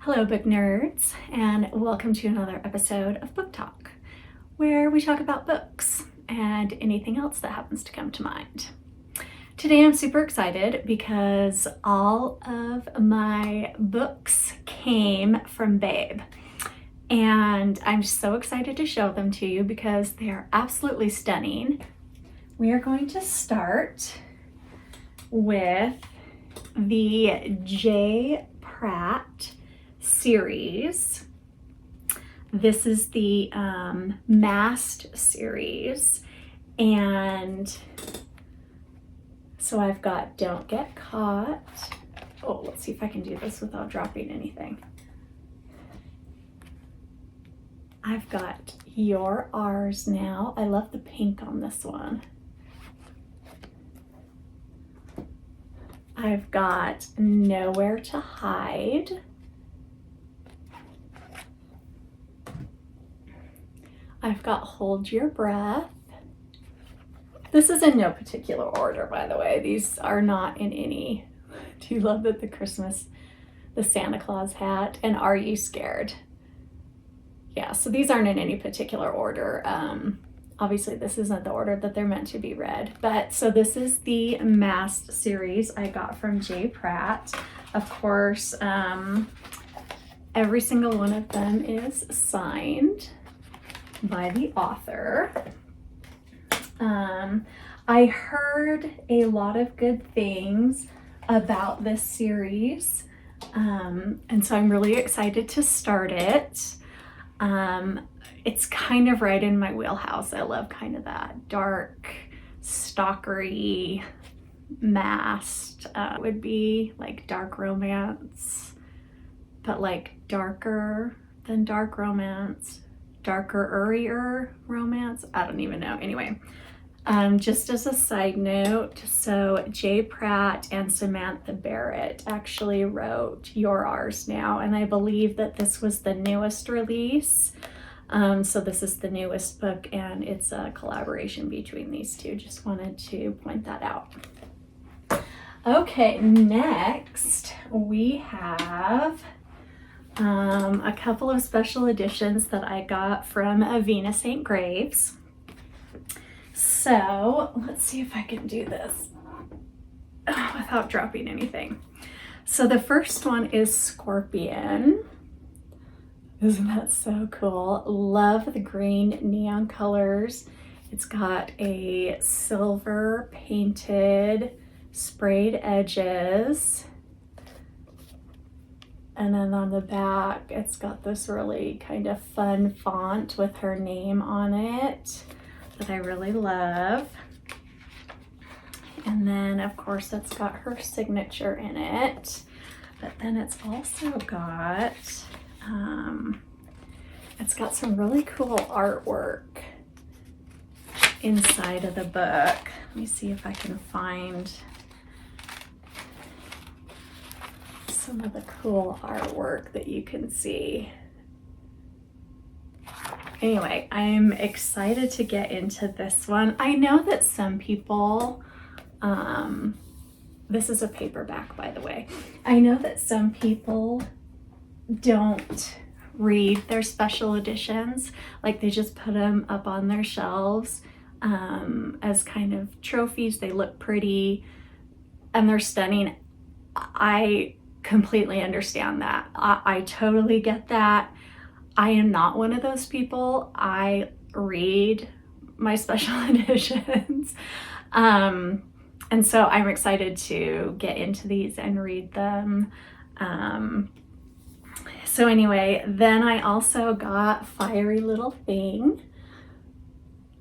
Hello, book nerds, and welcome to another episode of Book Talk, where we talk about books and anything else that happens to come to mind. Today I'm super excited because all of my books came from Babe, and I'm so excited to show them to you because they are absolutely stunning. We are going to start with the J. Pratt series. This is the Masked series, and so I've got Don't Get Caught. Oh, let's see if I can do this without dropping anything. I've got You're Ours Now. I love the pink on this one. I've got Nowhere to Hide. I've got Hold Your Breath. This is in no particular order, by the way. These are not in any. Do you love that the Santa Claus hat, and Are You Scared? Yeah, so these aren't in any particular order. Obviously, this isn't the order that they're meant to be read. But so this is the Masked series I got from J. Pratt. Of course, every single one of them is signed by the author. I heard a lot of good things about this series, and so I'm really excited to start it. It's kind of right in my wheelhouse. I love kind of that dark, stalkery, masked, would be like dark romance, but like darker than dark romance. Darker romance. I don't even know. Anyway, just as a side note, so J. Pratt and Samantha Barrett actually wrote You're Ours Now, and I believe that this was the newest release. So this is the newest book, and it's a collaboration between these two. Just wanted to point that out. Okay, next we have a couple of special editions that I got from Avena St. Graves. So let's see if I can do this without dropping anything. So the first one is Scorpion. Isn't that so cool? Love the green neon colors. It's got a silver painted sprayed edges. And then on the back, it's got this really kind of fun font with her name on it that I really love. And then, of course, it's got her signature in it. But then it's also got, it's got some really cool artwork inside of the book. Let me see if I can find some of the cool artwork that you can see. Anyway, I'm excited to get into this one. I know that some people, this is a paperback, by the way. I know that some people don't read their special editions. Like, they just put them up on their shelves as kind of trophies. They look pretty and they're stunning. I completely understand that. I totally get that. I am not one of those people. I read my special editions. And so I'm excited to get into these and read them. So anyway, then I also got Fiery Little Thing.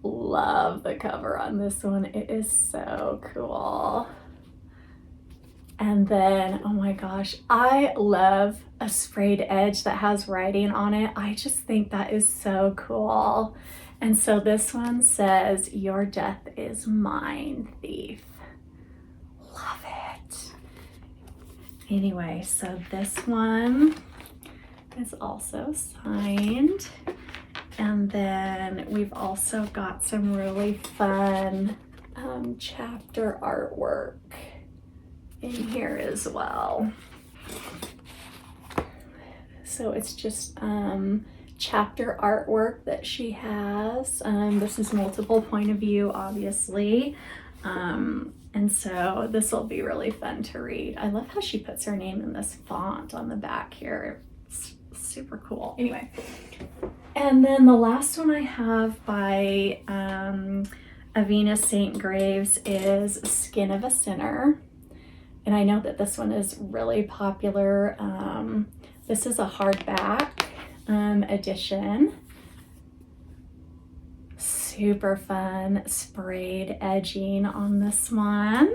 Love the cover on this one. It is so cool. And then, oh my gosh, I love a sprayed edge that has writing on it. I just think that is so cool. And so this one says, Your death is mine, thief. Love it. Anyway, so this one is also signed. And then we've also got some really fun chapter artwork in here as well. So it's just chapter artwork that she has. This is multiple point of view, obviously. And so this will be really fun to read. I love how she puts her name in this font on the back here. It's super cool. Anyway, and then the last one I have by Avina St. Graves is Skin of a Sinner. And I know that this one is really popular. This is a hardback edition. Super fun sprayed edging on this one.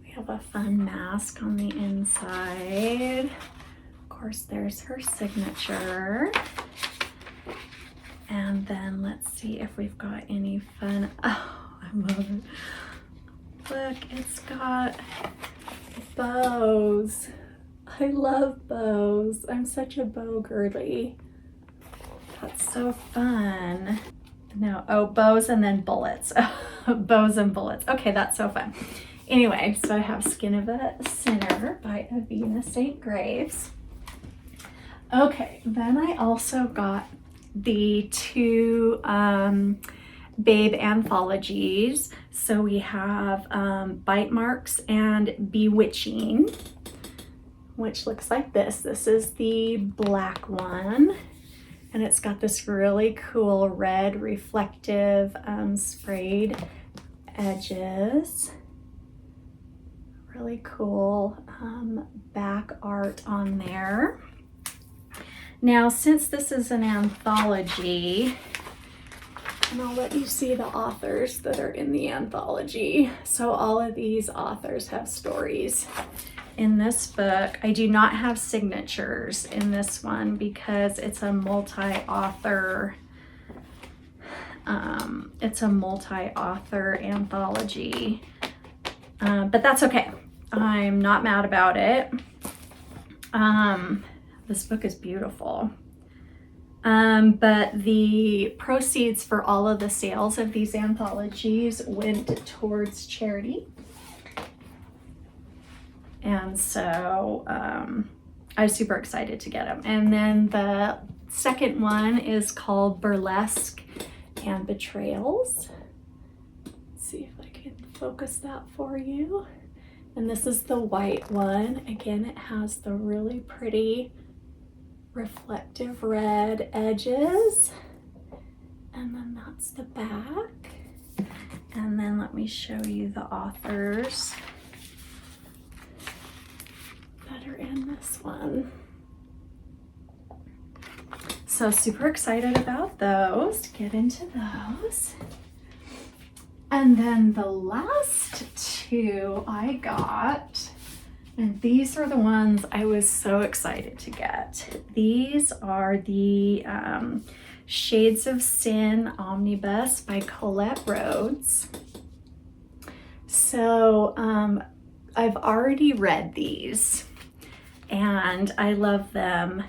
We have a fun mask on the inside. Of course, there's her signature. And then let's see if we've got any fun. Oh, I love it. Look, it's got bows. I love bows. I'm such a bow girly. That's so fun. No, oh, bows and then bullets. Bows and bullets. Okay, that's so fun. Anyway, so I have Skin of a Sinner by Avina St. Graves. Okay, then I also got the two Babe anthologies. So we have Bite Marks and Bewitching, which looks like this. This is the black one. And it's got this really cool red reflective sprayed edges. Really cool back art on there. Now, since this is an anthology, and I'll let you see the authors that are in the anthology. So all of these authors have stories. In this book, I do not have signatures in this one because it's a multi-author anthology, but that's okay. I'm not mad about it. This book is beautiful. But the proceeds for all of the sales of these anthologies went towards charity. And so I was super excited to get them. And then the second one is called Burlesque and Betrayals. Let's see if I can focus that for you. And this is the white one. Again, it has the really pretty reflective red edges. And then that's the back. And then let me show you the authors that are in this one. So super excited about those, to get into those. And then the last two I got, and these are the ones I was so excited to get. These are the Shades of Sin Omnibus by Colette Rhodes. So I've already read these and I love them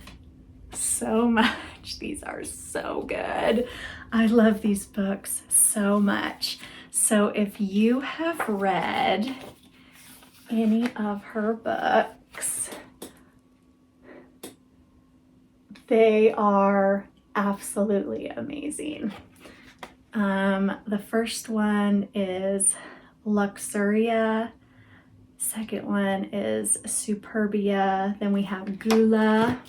so much. These are so good. I love these books so much. So if you have read any of her books, they are absolutely amazing. The first one is Luxuria. Second one is Superbia. Then we have Gula.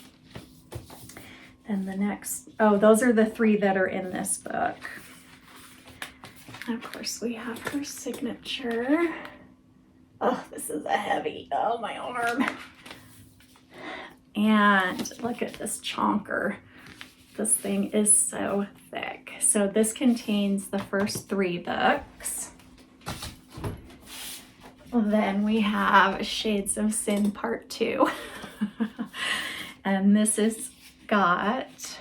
Then the next, oh, those are the three that are in this book. And of course, we have her signature. Oh, this is a heavy, oh, my arm. And look at this chonker. This thing is so thick. So this contains the first three books. Then we have Shades of Sin Part 2. And this is got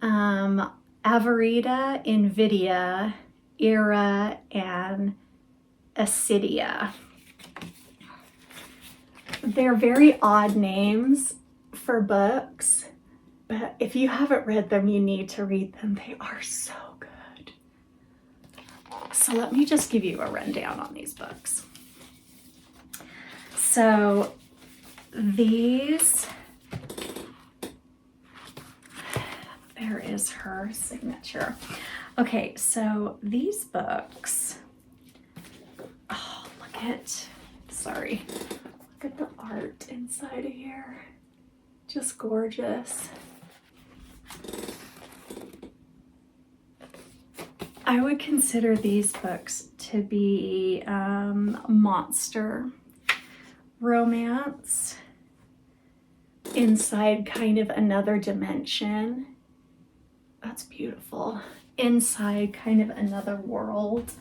Avarita, Invidia, Ira, and Acidia. They're very odd names for books, but if you haven't read them, you need to read them. They are so good. So let me just give you a rundown on these books. So these, there is her signature. Okay, so these books, oh, sorry, look at the art inside of here. Just gorgeous. I would consider these books to be monster romance inside kind of another dimension. That's beautiful. Inside kind of another world.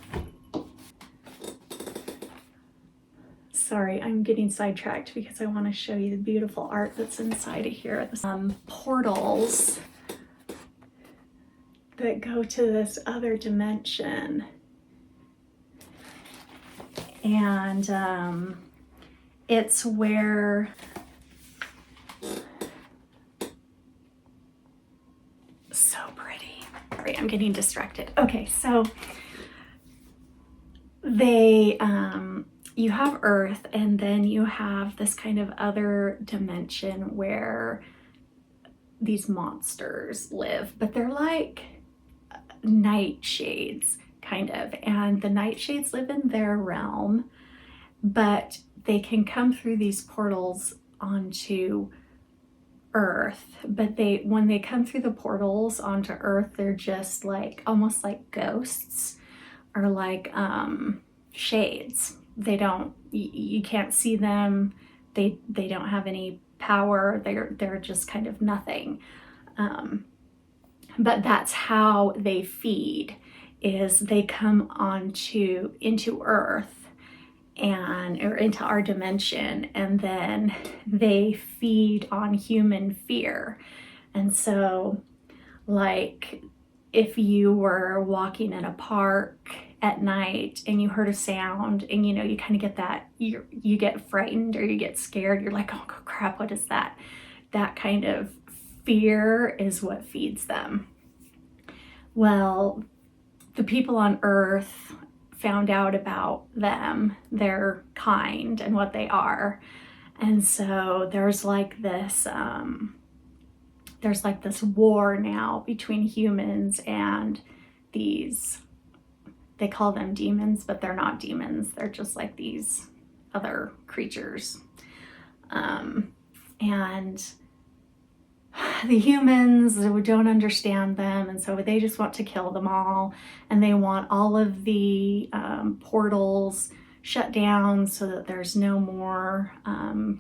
Sorry, I'm getting sidetracked because I want to show you the beautiful art that's inside of here. Portals that go to this other dimension. And it's where so pretty. Sorry, I'm getting distracted. Okay, so they you have Earth, and then you have this kind of other dimension where these monsters live, but they're like nightshades kind of, and the nightshades live in their realm, but they can come through these portals onto Earth. But when they come through the portals onto Earth, they're just like almost like ghosts, or like shades. They don't, you can't see them. They don't have any power. They're just kind of nothing. But that's how they feed, is they come into Earth or into our dimension, and then they feed on human fear. And so, like, if you were walking in a park at night and you heard a sound, and you kind of get that, you get frightened or you get scared, you're like, oh crap, what is that? That kind of fear is what feeds them. Well, the people on Earth found out about them, their kind, and what they are. And so there's like this war now between humans and these, they call them demons, but they're not demons. They're just like these other creatures. And the humans don't understand them, and so they just want to kill them all, and they want all of the portals shut down so that there's no more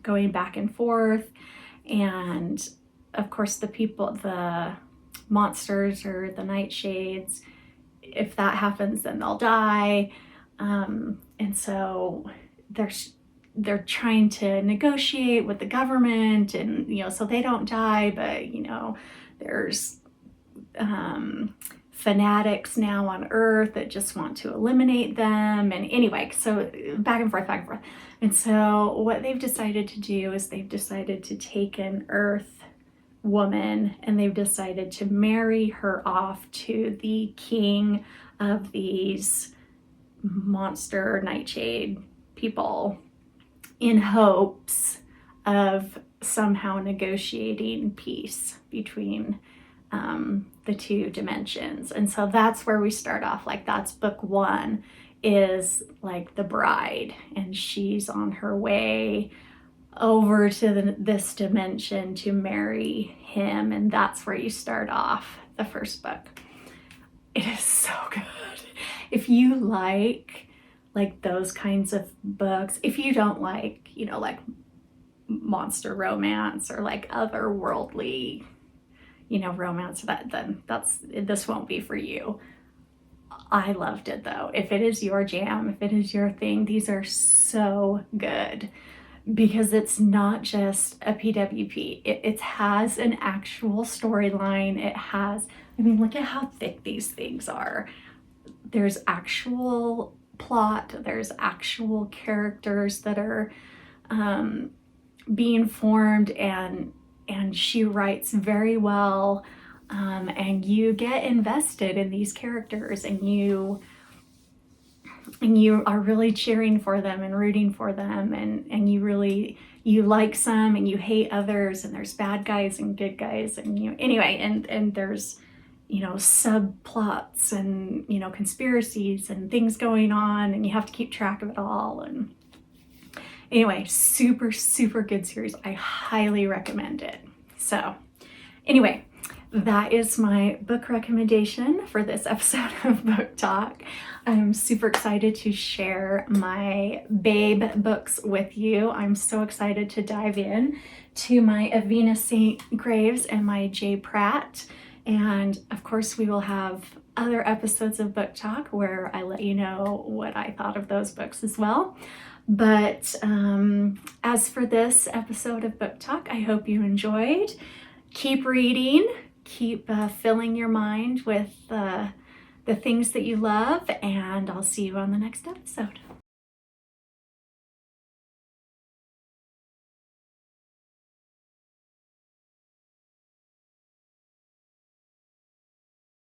going back and forth. And of course the monsters or the nightshades, if that happens, then they'll die. And so they're trying to negotiate with the government, and so they don't die, but there's fanatics now on Earth that just want to eliminate them. And anyway, so back and forth. And so what they've decided to do is they've decided to take an Earth woman, and they've decided to marry her off to the king of these monster nightshade people, in hopes of somehow negotiating peace between the two dimensions. And so that's where we start off. Like, that's book one, is like the bride, and she's on her way over to this dimension to marry him, and that's where you start off the first book. It is so good. If you like those kinds of books, if you don't like like monster romance or like otherworldly romance, then this won't be for you. I loved it though. If it is your jam, if it is your thing, these are so good, because it's not just a PWP. It has an actual storyline. It has, look at how thick these things are. There's actual plot, there's actual characters that are being formed, and she writes very well, and you get invested in these characters, and you are really cheering for them and rooting for them, and you really you like some and you hate others, and there's bad guys and good guys, and anyway, and there's subplots and conspiracies and things going on, and you have to keep track of it all. And anyway, super, super good series. I highly recommend it. So anyway, that is my book recommendation for this episode of Book Talk. I'm super excited to share my babe books with you. I'm so excited to dive in to my Avena St. Graves and my J. Pratt. And of course, we will have other episodes of Book Talk where I let you know what I thought of those books as well. But as for this episode of Book Talk, I hope you enjoyed. Keep reading, keep filling your mind with the things that you love, and I'll see you on the next episode.